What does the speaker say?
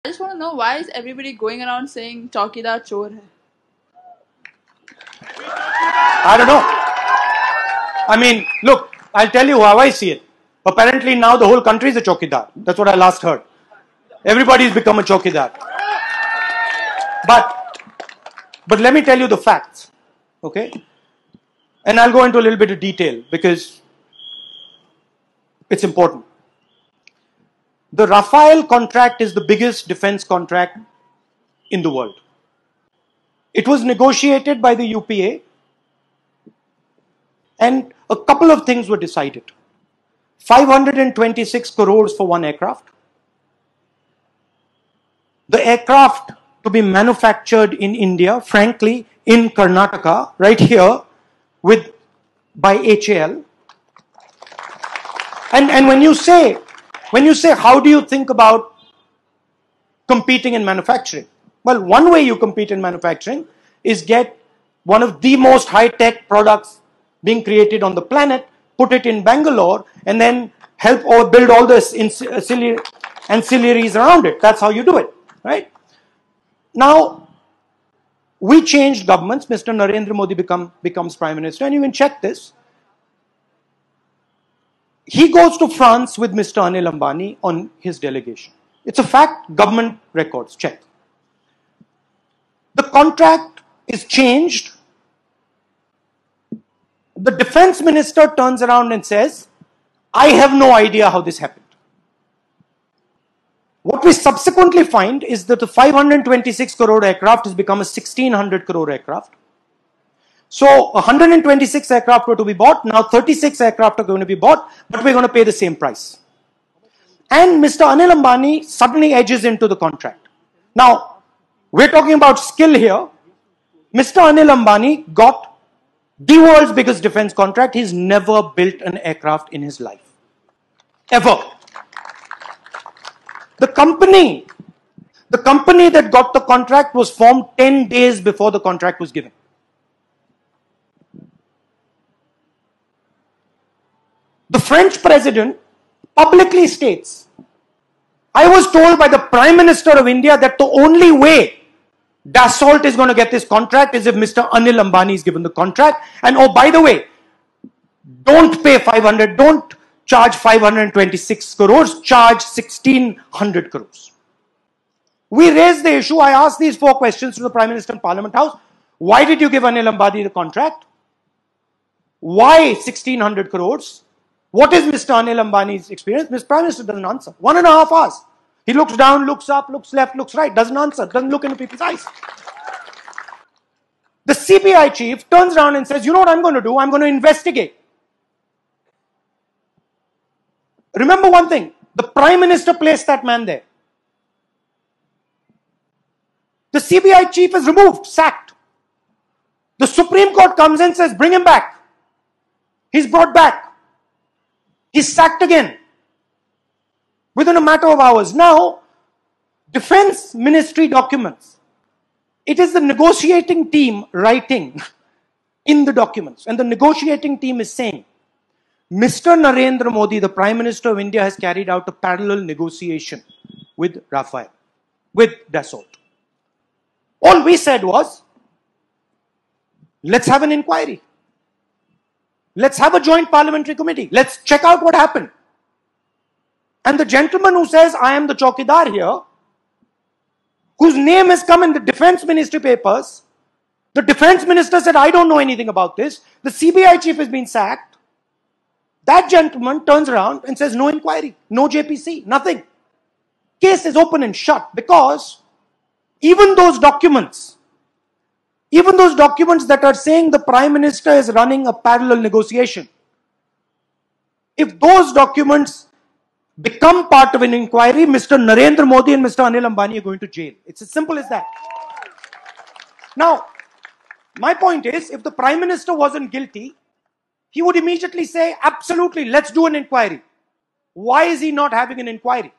I just want to know, why is everybody going around saying Chowkidar Chor Hai? I don't know. I mean, look, I'll tell you how I see it. Apparently now the whole country is a chowkidar. That's what I last heard. Everybody's become a chowkidar. But let me tell you the facts, okay? And I'll go into a little bit of detail because it's important. The Rafale contract is the biggest defense contract in the world. It was negotiated by the UPA, and a couple of things were decided. 526 crores for one aircraft. The aircraft to be manufactured in India, frankly, in Karnataka, right here, by HAL. And when you say, how do you think about competing in manufacturing? Well, one way you compete in manufacturing is get one of the most high-tech products being created on the planet, put it in Bangalore, and then help or build all the ancillaries around it. That's how you do it, right? Now, we changed governments. Mr. Narendra Modi becomes Prime Minister, and you can check this. He goes to France with Mr. Anil Ambani on his delegation. It's a fact, government records, check. The contract is changed. The defense minister turns around and says, I have no idea how this happened. What we subsequently find is that the 526 crore aircraft has become a 1600 crore aircraft. So 126 aircraft were to be bought. Now 36 aircraft are going to be bought, but we're going to pay the same price. And Mr. Anil Ambani suddenly edges into the contract. Now, we're talking about skill here. Mr. Anil Ambani got the world's biggest defense contract. He's never built an aircraft in his life. Ever. The company that got the contract was formed 10 days before the contract was given. The French president publicly states, I was told by the Prime Minister of India that the only way Dassault is going to get this contract is if Mr. Anil Ambani is given the contract. And oh, by the way, don't charge 526 crores, charge 1600 crores. We raised the issue. I asked these 4 questions to the Prime Minister in Parliament House. Why did you give Anil Ambani the contract? Why 1600 crores? What is Mr. Anil Ambani's experience? Mr. Prime Minister doesn't answer. 1.5 hours. He looks down, looks up, looks left, looks right, doesn't answer, doesn't look into people's eyes. The CBI chief turns around and says, you know what I'm going to do? I'm going to investigate. Remember one thing, the Prime Minister placed that man there. The CBI chief is removed, sacked. The Supreme Court comes in and says, bring him back. He's brought back. He's sacked again. Within a matter of hours. Now, Defense Ministry documents. It is the negotiating team writing in the documents. And the negotiating team is saying, Mr. Narendra Modi, the Prime Minister of India, has carried out a parallel negotiation with Rafale, with Dassault. All we said was, let's have an inquiry. Let's have a joint parliamentary committee. Let's check out what happened. And the gentleman who says, I am the Chowkidar here, whose name has come in the Defense Ministry papers, the Defense Minister said, I don't know anything about this. The CBI chief has been sacked. That gentleman turns around and says, no inquiry, no JPC, nothing. Case is open and shut because even those documents that are saying the Prime Minister is running a parallel negotiation, if those documents become part of an inquiry, Mr. Narendra Modi and Mr. Anil Ambani are going to jail. It's as simple as that. Now, my point is, if the Prime Minister wasn't guilty, he would immediately say, absolutely, let's do an inquiry. Why is he not having an inquiry?